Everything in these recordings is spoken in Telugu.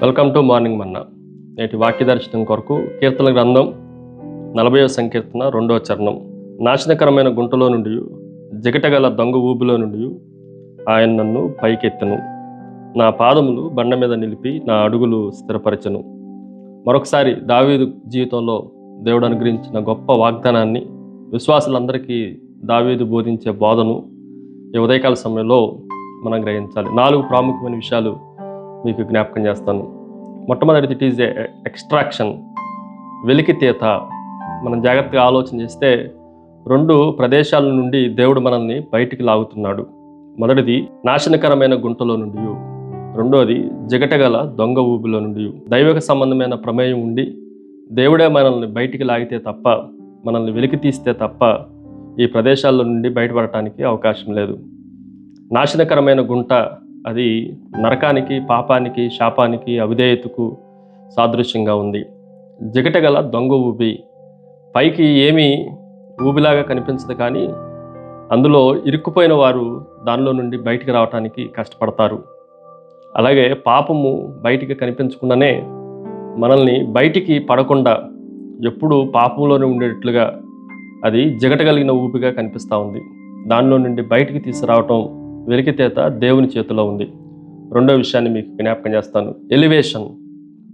వెల్కమ్ టు మార్నింగ్ మన్నా. నేటి వాక్య దర్శనం కొరకు కీర్తన గ్రంథం 40వ సంకీర్తన 2వ చరణం. నాశనకరమైన గుంటలో నుండి, జిగటగల దొంగ ఊబిలో నుండి ఆయన నన్ను పైకెత్తెను. నా పాదములు బండ మీద నిలిపి నా అడుగులు స్థిరపరచెను. మరొకసారి దావీదు జీవితంలో దేవుడు అనుగ్రహించిన గొప్ప వాగ్దానాన్ని, విశ్వాసులందరికీ దావీదు బోధించే బోధను ఈ ఉదయకాల సమయంలో మనం గ్రహించాలి. 4 ప్రాముఖ్యమైన విషయాలు మీకు జ్ఞాపకం చేస్తాను. మొట్టమొదటిది ఇట్ ఈజ్ ఎక్స్ట్రాక్షన్, వెలికితీత. మనం జాగ్రత్తగా ఆలోచన చేస్తే 2 ప్రదేశాల నుండి దేవుడు మనల్ని బయటికి లాగుతున్నాడు. మొదటిది నాశనకరమైన గుంటలో నుండి, రెండోది జిగటగల దొంగ ఊబిలో నుండి. దైవిక సంబంధమైన ప్రమేయం ఉండి దేవుడే మనల్ని బయటికి లాగితే తప్ప, మనల్ని వెలికి తీస్తే తప్ప ఈ ప్రదేశాల నుండి బయటపడటానికి అవకాశం లేదు. నాశనకరమైన గుంట అది నరకానికి, పాపానికి, శాపానికి, అవిధేయతకు సాదృశ్యంగా ఉంది. జిగటగల దొంగ ఊబి, పైకి ఏమీ ఊబిలాగా కనిపించదు, కానీ అందులో ఇరుక్కుపోయిన వారు దానిలో నుండి బయటికి రావడానికి కష్టపడతారు. అలాగే పాపము బయటికి కనిపించకుండానే మనల్ని బయటికి పడకుండా ఎప్పుడు పాపంలోనే ఉండేటట్లుగా అది జిగటగలిగిన ఊపిగా కనిపిస్తూ ఉంది. దానిలో నుండి బయటికి తీసుకురావటం, వెలికితేత దేవుని చేతిలో ఉంది. రెండో విషయాన్ని మీకు జ్ఞాపకం చేస్తాను. ఎలివేషన్,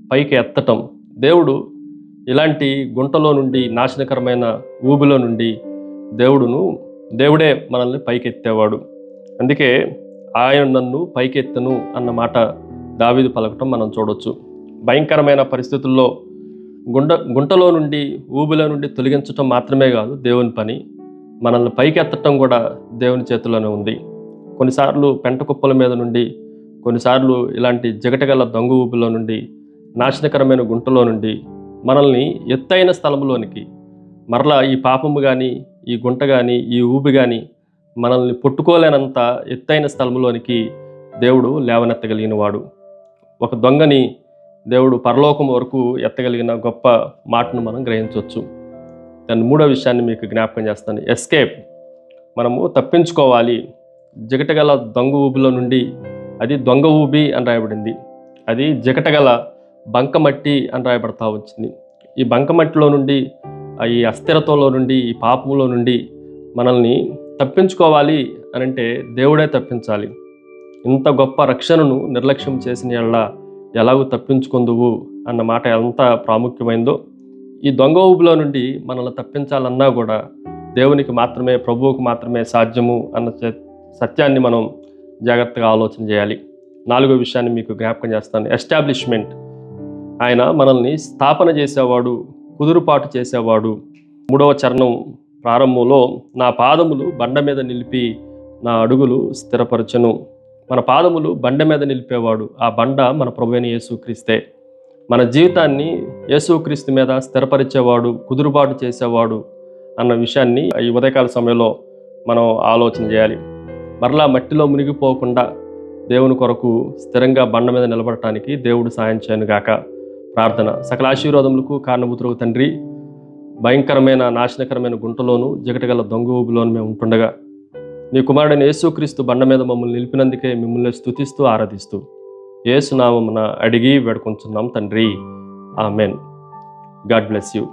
పైకి ఎత్తటం. ఇలాంటి గుంటలో నుండి, నాశనకరమైన ఊబిలో నుండి దేవుడే మనల్ని పైకెత్తేవాడు. అందుకే ఆయన నన్ను పైకెత్తెను అన్న మాట దావీదు పలకటం మనం చూడొచ్చు. భయంకరమైన పరిస్థితుల్లో గుంటలో నుండి, ఊబిలో నుండి తొలగించటం మాత్రమే కాదు దేవుని పని, మనల్ని పైకెత్తటం కూడా దేవుని చేతిలోనే ఉంది. కొన్నిసార్లు పెంట కుప్పల మీద నుండి, కొన్నిసార్లు ఇలాంటి జిగటగల దొంగ ఊబిలో నుండి, నాశనకరమైన గుంటలో నుండి మనల్ని ఎత్తైన స్థలంలోనికి, మరలా ఈ పాపము కానీ, ఈ గుంట కానీ, ఈ ఊబి కానీ మనల్ని పుట్టుకోలేనంత ఎత్తైన స్థలంలోనికి దేవుడు లేవనెత్తగలిగిన వాడు. ఒక దొంగని దేవుడు పరలోకం వరకు ఎత్తగలిగిన గొప్ప మాటను మనం గ్రహించవచ్చు. దాని 3వ విషయాన్ని మీకు జ్ఞాపకం చేస్తాను. ఎస్కేప్, మనము తప్పించుకోవాలి. జిగటగల దొంగ ఊబిలో నుండి, అది దొంగ ఊబి అని రాయబడింది, అది జిగటగల బంకమట్టి అని రాయబడతా వచ్చింది. ఈ బంకమట్టిలో నుండి, ఈ అస్థిరత్వంలో నుండి, ఈ పాపంలో నుండి మనల్ని తప్పించుకోవాలి అని అంటే దేవుడే తప్పించాలి. ఇంత గొప్ప రక్షణను నిర్లక్ష్యం చేసిన ఎలాగూ తప్పించుకుందువు అన్న మాట ఎంత ప్రాముఖ్యమైందో, ఈ దొంగ ఊబిలో నుండి మనల్ని తప్పించాలన్నా కూడా దేవునికి మాత్రమే, ప్రభువుకు మాత్రమే సాధ్యము అన్న సత్యాన్ని మనం జాగ్రత్తగా ఆలోచన చేయాలి. 4వ విషయాన్ని మీకు జ్ఞాపకం చేస్తాను. ఎస్టాబ్లిష్మెంట్, ఆయన మనల్ని స్థాపన చేసేవాడు, కుదురుపాటు చేసేవాడు. 3వ చరణం ప్రారంభంలో నా పాదములు బండ మీద నిలిపి నా అడుగులు స్థిరపరచెను. మన పాదములు బండ మీద నిలిపేవాడు, ఆ బండ మన ప్రభువైన యేసుక్రీస్తే. మన జీవితాన్ని యేసుక్రీస్తు మీద స్థిరపరిచేవాడు, కుదురుబాటు చేసేవాడు అన్న విషయాన్ని ఈ ఉదయకాల సమయంలో మనం ఆలోచన చేయాలి. మరలా మట్టిలో మునిగిపోకుండా దేవుని కొరకు స్థిరంగా బండ మీద నిలబడటానికి దేవుడు సాయం చేయనుగాక. ప్రార్థన. సకల ఆశీర్వాదములకు కారణభూతులకు తండ్రి, భయంకరమైన నాశనకరమైన గుంటలోను, జిగటగల దొంగ ఊబిలోను మేము ఉంటుండగా నీ కుమారుడైన యేసుక్రీస్తు బండ మీద మమ్మల్ని నిలిపినందుకే మిమ్మల్ని స్తుతిస్తూ ఆరాధిస్తూ యేసు నామమున అడిగి వేడుకొంచున్నాం తండ్రి. ఆమెన్. God bless you.